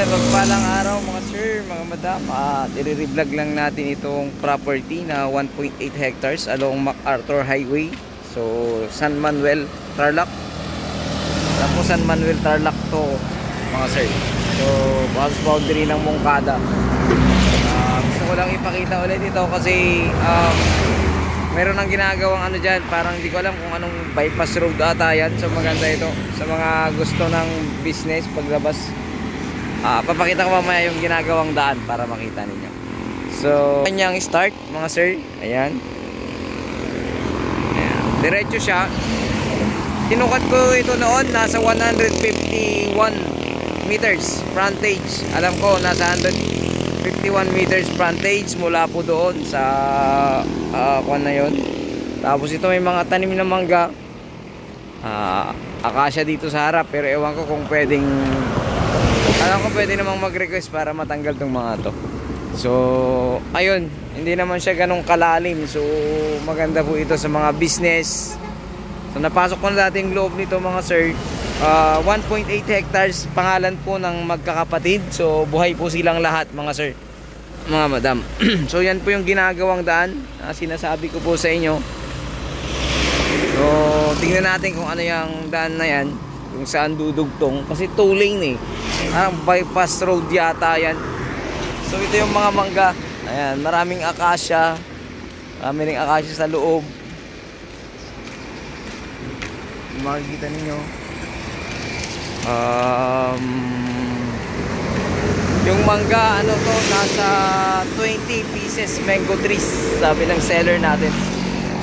Magpalang araw mga sir, mga madam. At i-revlog lang natin itong property na 1.8 hectares along MacArthur Highway. So, San Manuel, Tarlac. Tapos San Manuel, Tarlac to mga sir. So, house boundary ng Moncada. Gusto ko lang ipakita ulit ito kasi meron ng ginagawang ano dyan. Parang di ko alam kung anong bypass road ata yan. So, maganda ito sa mga gusto ng business paglabas. Papakita ko mamaya yung ginagawang daan para makita ninyo. So, kanyang start mga sir. Ayan. Ayan. Diretso siya. Tinukat ko ito noon. Nasa 151 meters frontage. Alam ko nasa 151 meters frontage mula po doon sa kuwan na yun. Tapos ito may mga tanim na mangga. Akasya dito sa harap. Pero ewan ko kung pwedeng, alam ko pwede namang mag-request para matanggal tong mga to. So, ayun, hindi naman siya ganong kalalim. So, maganda po ito sa mga business. So, napasok ko na dating loob nito mga sir. 1.8 hectares, pangalan po ng magkakapatid. So, buhay po silang lahat mga sir, mga madam. So, yan po yung ginagawang daan na sinasabi ko po sa inyo. So, tingnan natin kung ano yung daan na yan, kung saan dudugtong. Kasi 2 lane eh. Bypass road yata yan. So ito yung mga mangga. Ayan, maraming akasya. Marami ring akasya sa loob. Makikita ninyo. Yung mangga, ano to, nasa 20 pieces mango trees, sabi ng seller natin.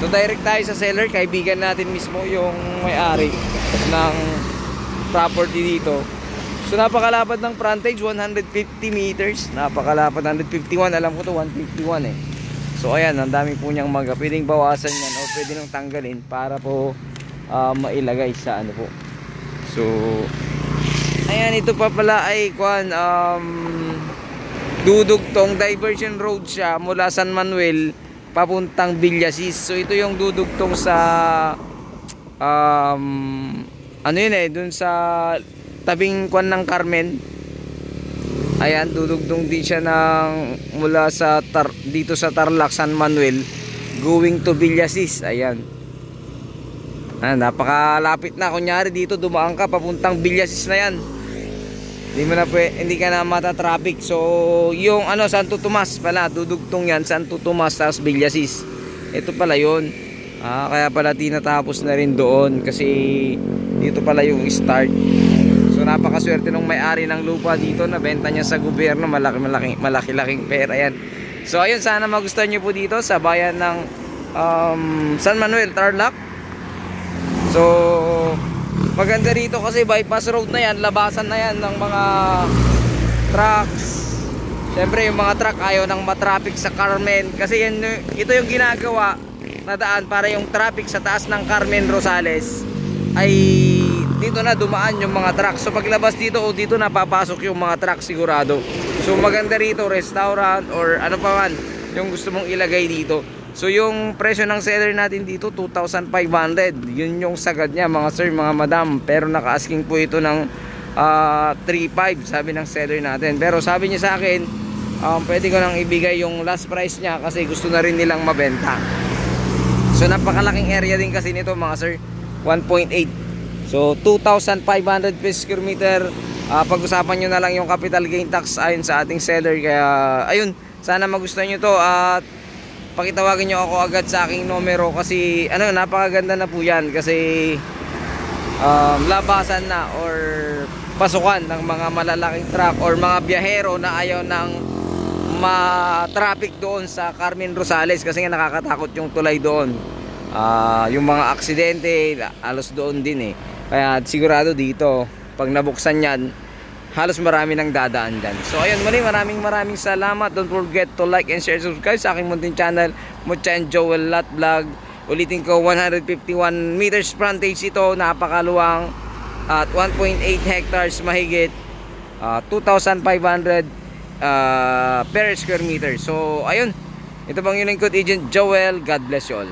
So direct tayo sa seller. Kaibigan natin mismo yung may-ari ng property dito. So napakalapad ng frontage, 150 meters. Napakalapad, 151. Alam ko to 151 eh. So ayan, ang dami po niyang mangga. Pwedeng bawasan yan o pwede nang tanggalin para po mailagay sa ano po. So ayan, ito pa pala ay dudugtong diversion road siya mula San Manuel papuntang Villasis. So ito yung dudugtong sa ano yun eh, dun sa tabing kwan ng Carmen. Ayan, dudugtong din siya ng mula sa dito sa Tarlac, San Manuel going to Villasis. Ayan. Napakalapit na. Kunyari dito dumaan ka papuntang Villasis na yan. Hindi ka na mata-traffic. So, yung ano, Santo Tomas pala, dudugtong yan, Santo Tomas tapos Villasis. Ito pala yun. Kaya pala tinatapos na rin doon kasi dito pala yung start. So napakaswerte nung may-ari ng lupa dito, nabenta niya sa gobyerno, malaki-laking pera yan. So ayun, sana magustuhan niyo po dito sa bayan ng San Manuel, Tarlac. So maganda rito kasi bypass road na yan, labasan na yan ng mga trucks. Siyempre yung mga truck ayaw nang matraffic sa Carmen kasi yan, ito yung ginagawa na daan para yung traffic sa taas ng Carmen Rosales ay dito na dumaan yung mga truck. So paglabas dito o dito na papasok yung mga truck sigurado. So maganda rito, restaurant or ano pa man yung gusto mong ilagay dito. So yung presyo ng seller natin dito 2,500. Yun yung sagad niya mga sir, mga madam. Pero naka-asking po ito ng 3,500 sabi ng seller natin. Pero sabi niya sa akin pwede ko nang ibigay yung last price niya kasi gusto na rin nilang mabenta. So napakalaking area din kasi nito mga sir, 1.8. So 2,500 pesos square meter. Pag-usapan nyo na lang yung capital gain tax ayon sa ating seller. Kaya ayun, sana magustuhan nyo to at pakitawagin nyo ako agad sa aking numero kasi ano, napakaganda na po yan kasi labasan na or pasukan ng mga malalaking truck or mga biyahero na ayaw ng ma-traffic doon sa Carmen Rosales kasi nga nakakatakot yung tulay doon. Yung mga aksidente halos doon din eh. Kaya sigurado dito pag nabuksan yan, halos marami nang dadaan dyan. So ayun, maraming salamat. Don't forget to like and share, subscribe sa aking munting channel, Mucha and Joel Lot Vlog. Ulitin ko, 151 meters frontage ito, napakaluwang at 1.8 hectares mahigit, 2,500 per square meter. So ayun, ito bang yung lingkod agent Joel. God bless you all.